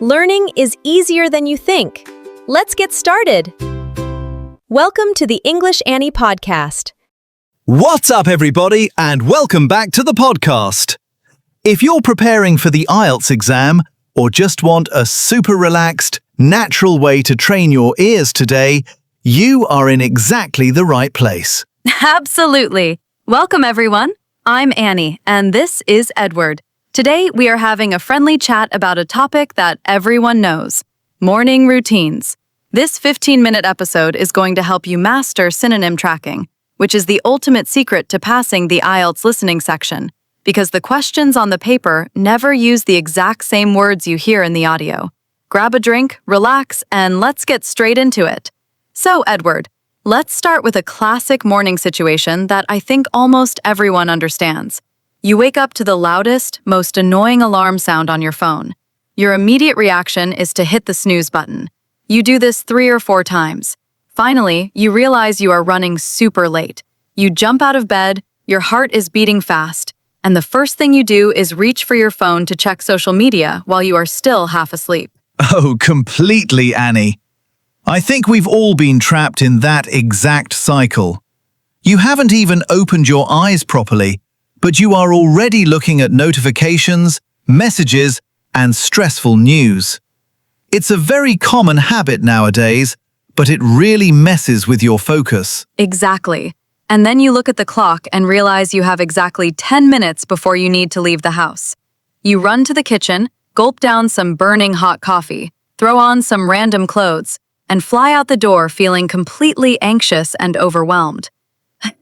Learning is easier than you think. Let's get started. Welcome to the English Anny podcast. What's up, everybody, and welcome back to the podcast. If you're preparing for the IELTS exam or just want a super relaxed, natural way to train your ears today, you are in exactly the right place. Absolutely. Welcome, everyone. I'm Annie, and this is Edward. Today, we are having a friendly chat about a topic that everyone knows, morning routines. This 15-minute episode is going to help you master synonym tracking, which is the ultimate secret to passing the IELTS listening section, because the questions on the paper never use the exact same words you hear in the audio. Grab a drink, relax, and let's get straight into it. So, Edward, let's start with a classic morning situation that I think almost everyone understands. You wake up to the loudest, most annoying alarm sound on your phone. Your immediate reaction is to hit the snooze button. You do this 3 or 4 times. Finally, you realize you are running super late. You jump out of bed, your heart is beating fast, and the first thing you do is reach for your phone to check social media while you are still half asleep. Oh, completely, Annie. I think we've all been trapped in that exact cycle. You haven't even opened your eyes properly, but you are already looking at notifications, messages, and stressful news. It's a very common habit nowadays, but it really messes with your focus. Exactly. And then you look at the clock and realize you have exactly 10 minutes before you need to leave the house. You run to the kitchen, gulp down some burning hot coffee, throw on some random clothes, and fly out the door feeling completely anxious and overwhelmed.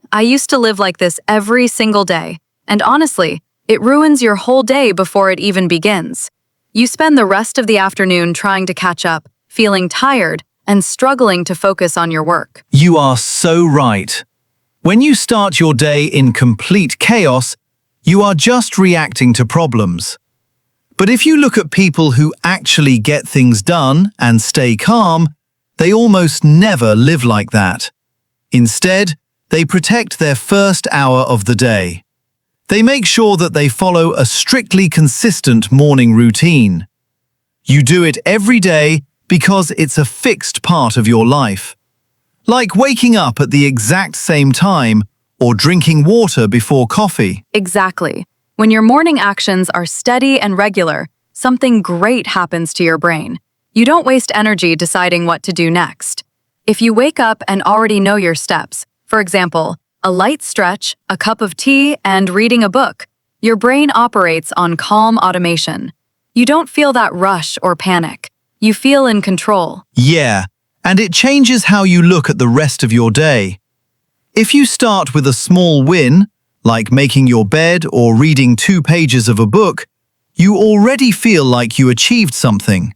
I used to live like this every single day. And honestly, it ruins your whole day before it even begins. You spend the rest of the afternoon trying to catch up, feeling tired, and struggling to focus on your work. You are so right. When you start your day in complete chaos, you are just reacting to problems. But if you look at people who actually get things done and stay calm, they almost never live like that. Instead, they protect their first hour of the day. They make sure that they follow a strictly consistent morning routine. You do it every day because it's a fixed part of your life. Like waking up at the exact same time or drinking water before coffee. Exactly. When your morning actions are steady and regular, something great happens to your brain. You don't waste energy deciding what to do next. If you wake up and already know your steps, for example, a light stretch, a cup of tea, and reading a book, your brain operates on calm automation. You don't feel that rush or panic. You feel in control. Yeah, and it changes how you look at the rest of your day. If you start with a small win, like making your bed or reading 2 pages of a book, you already feel like you achieved something.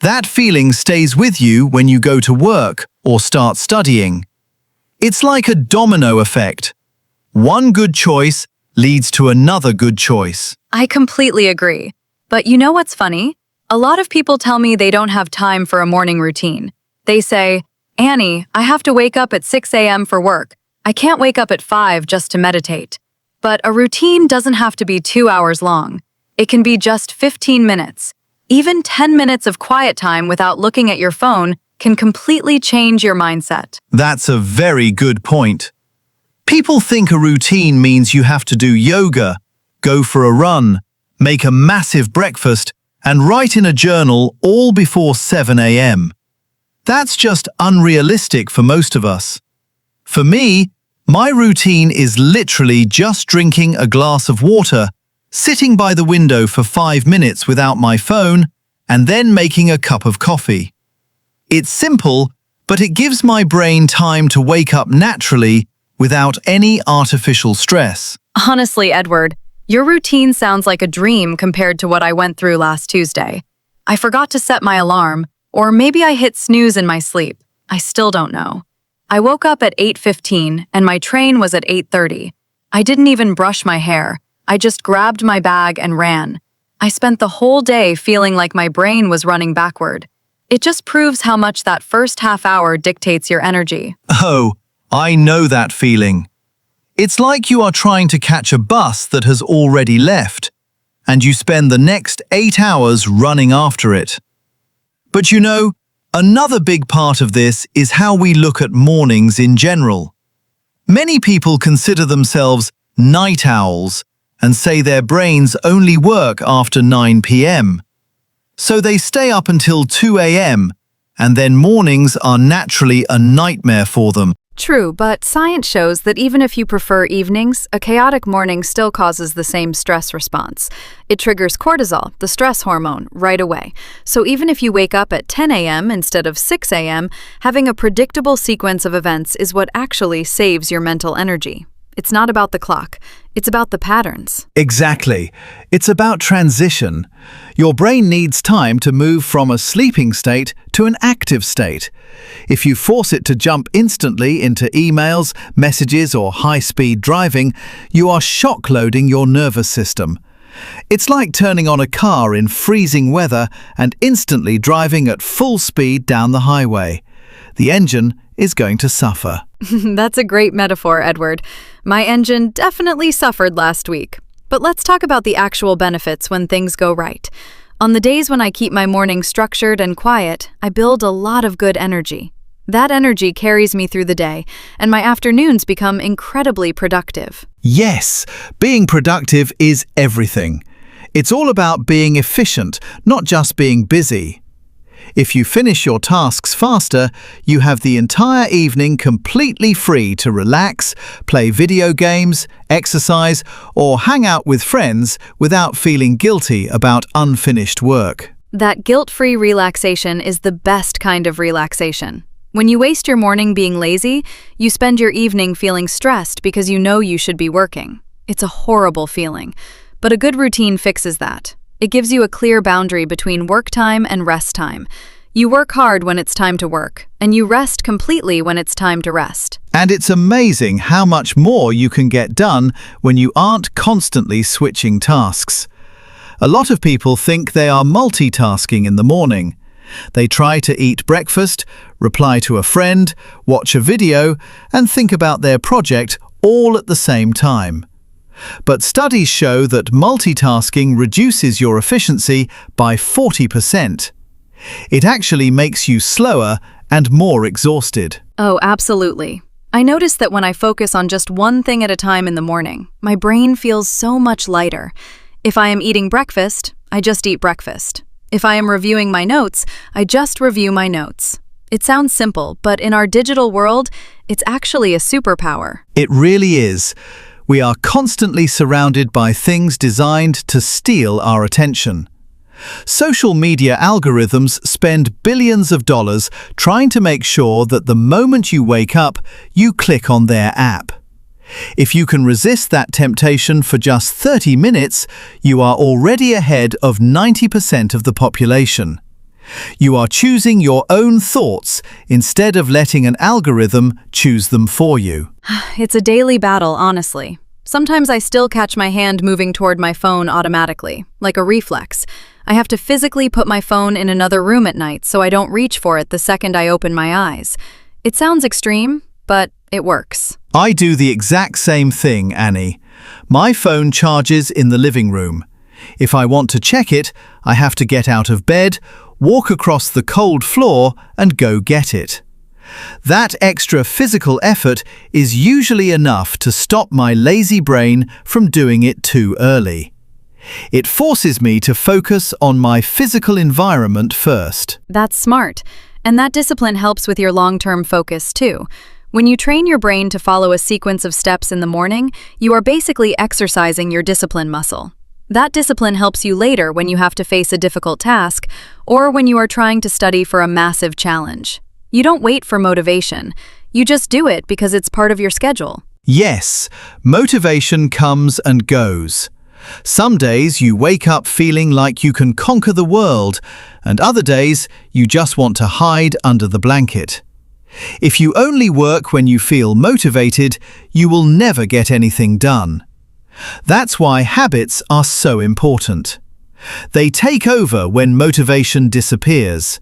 That feeling stays with you when you go to work or start studying. It's like a domino effect. One good choice leads to another good choice. I completely agree. But you know what's funny? A lot of people tell me they don't have time for a morning routine. They say, Annie, I have to wake up at 6 a.m. for work. I can't wake up at 5 just to meditate. But a routine doesn't have to be 2 hours long. It can be just 15 minutes. Even 10 minutes of quiet time without looking at your phone can completely change your mindset. That's a very good point. People think a routine means you have to do yoga, go for a run, make a massive breakfast, and write in a journal all before 7 a.m. That's just unrealistic for most of us. For me, my routine is literally just drinking a glass of water, sitting by the window for 5 minutes without my phone, and then making a cup of coffee. It's simple, but it gives my brain time to wake up naturally without any artificial stress. Honestly, Edward, your routine sounds like a dream compared to what I went through last Tuesday. I forgot to set my alarm, or maybe I hit snooze in my sleep. I still don't know. I woke up at 8:15 and my train was at 8:30. I didn't even brush my hair. I just grabbed my bag and ran. I spent the whole day feeling like my brain was running backward. It just proves how much that first half hour dictates your energy. Oh, I know that feeling. It's like you are trying to catch a bus that has already left, and you spend the next 8 hours running after it. But you know, another big part of this is how we look at mornings in general. Many people consider themselves night owls and say their brains only work after 9 p.m. So they stay up until 2 a.m., and then mornings are naturally a nightmare for them. True, but science shows that even if you prefer evenings, a chaotic morning still causes the same stress response. It triggers cortisol, the stress hormone, right away. So even if you wake up at 10 a.m. instead of 6 a.m., having a predictable sequence of events is what actually saves your mental energy. It's not about the clock. It's about the patterns. Exactly. It's about transition. Your brain needs time to move from a sleeping state to an active state. If you force it to jump instantly into emails, messages, or high-speed driving, you are shock-loading your nervous system. It's like turning on a car in freezing weather and instantly driving at full speed down the highway. The engine is going to suffer. That's a great metaphor, Edward. My engine definitely suffered last week. But let's talk about the actual benefits when things go right. On the days when I keep my mornings structured and quiet, I build a lot of good energy. That energy carries me through the day, and my afternoons become incredibly productive. Yes, being productive is everything. It's all about being efficient, not just being busy. If you finish your tasks faster, you have the entire evening completely free to relax, play video games, exercise, or hang out with friends without feeling guilty about unfinished work. That guilt-free relaxation is the best kind of relaxation. When you waste your morning being lazy, you spend your evening feeling stressed because you know you should be working. It's a horrible feeling, but a good routine fixes that. It gives you a clear boundary between work time and rest time. You work hard when it's time to work, and you rest completely when it's time to rest. And it's amazing how much more you can get done when you aren't constantly switching tasks. A lot of people think they are multitasking in the morning. They try to eat breakfast, reply to a friend, watch a video, and think about their project all at the same time. But studies show that multitasking reduces your efficiency by 40%. It actually makes you slower and more exhausted. Oh, absolutely. I notice that when I focus on just one thing at a time in the morning, my brain feels so much lighter. If I am eating breakfast, I just eat breakfast. If I am reviewing my notes, I just review my notes. It sounds simple, but in our digital world, it's actually a superpower. It really is. We are constantly surrounded by things designed to steal our attention. Social media algorithms spend billions of dollars trying to make sure that the moment you wake up, you click on their app. If you can resist that temptation for just 30 minutes, you are already ahead of 90% of the population. You are choosing your own thoughts instead of letting an algorithm choose them for you. It's a daily battle, honestly. Sometimes I still catch my hand moving toward my phone automatically, like a reflex. I have to physically put my phone in another room at night so I don't reach for it the second I open my eyes. It sounds extreme, but it works. I do the exact same thing, Annie. My phone charges in the living room. If I want to check it, I have to get out of bed, walk across the cold floor, and go get it. That extra physical effort is usually enough to stop my lazy brain from doing it too early. It forces me to focus on my physical environment first. That's smart. And that discipline helps with your long-term focus, too. When you train your brain to follow a sequence of steps in the morning, you are basically exercising your discipline muscle. That discipline helps you later when you have to face a difficult task or when you are trying to study for a massive challenge. You don't wait for motivation. You just do it because it's part of your schedule. Yes, motivation comes and goes. Some days you wake up feeling like you can conquer the world, and other days you just want to hide under the blanket. If you only work when you feel motivated, you will never get anything done. That's why habits are so important. They take over when motivation disappears.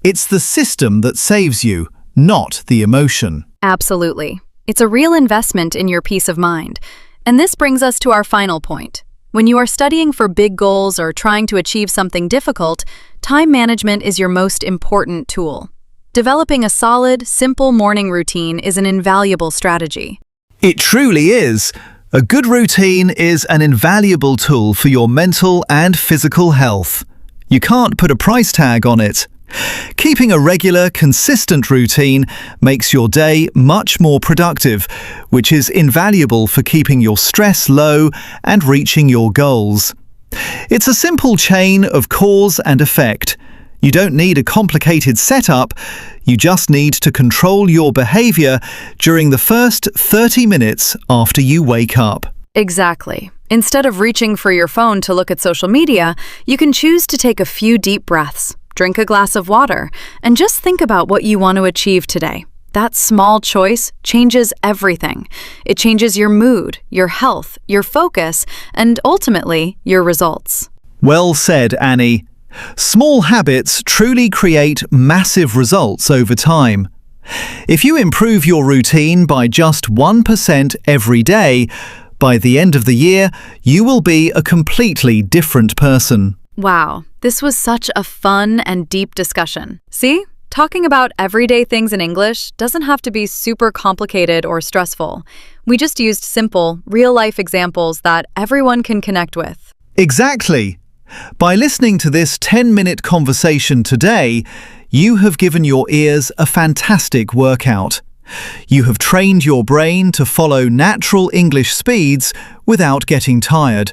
It's the system that saves you, not the emotion. Absolutely. It's a real investment in your peace of mind. And this brings us to our final point. When you are studying for big goals or trying to achieve something difficult, time management is your most important tool. Developing a solid, simple morning routine is an invaluable strategy. It truly is. A good routine is an invaluable tool for your mental and physical health. You can't put a price tag on it. Keeping a regular, consistent routine makes your day much more productive, which is invaluable for keeping your stress low and reaching your goals. It's a simple chain of cause and effect. You don't need a complicated setup, you just need to control your behavior during the first 30 minutes after you wake up. Exactly. Instead of reaching for your phone to look at social media, you can choose to take a few deep breaths, drink a glass of water, and just think about what you want to achieve today. That small choice changes everything. It changes your mood, your health, your focus, and ultimately, your results. Well said, Annie. Small habits truly create massive results over time. If you improve your routine by just 1% every day, by the end of the year, you will be a completely different person. Wow, this was such a fun and deep discussion. See? Talking about everyday things in English doesn't have to be super complicated or stressful. We just used simple, real-life examples that everyone can connect with. Exactly. By listening to this 10-minute conversation today, you have given your ears a fantastic workout. You have trained your brain to follow natural English speeds without getting tired,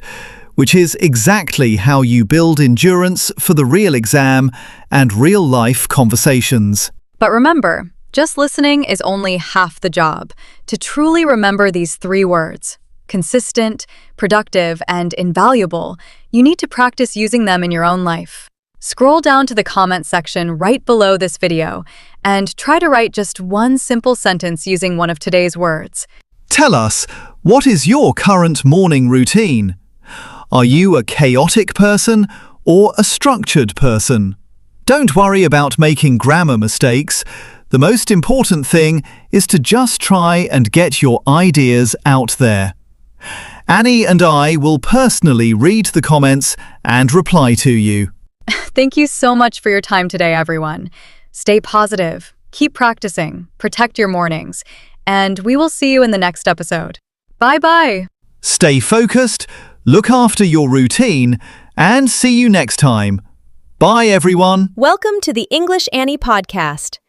which is exactly how you build endurance for the real exam and real-life conversations. But remember, just listening is only half the job. To truly remember these 3 words, consistent, productive, and invaluable, you need to practice using them in your own life. Scroll down to the comment section right below this video and try to write just one simple sentence using one of today's words. Tell us, what is your current morning routine? Are you a chaotic person or a structured person? Don't worry about making grammar mistakes. The most important thing is to just try and get your ideas out there. Annie and I will personally read the comments and reply to you. Thank you so much for your time today, everyone. Stay positive, keep practicing, protect your mornings, and we will see you in the next episode. Bye-bye! Stay focused, look after your routine, and see you next time. Bye, everyone. Welcome to the English Anny podcast.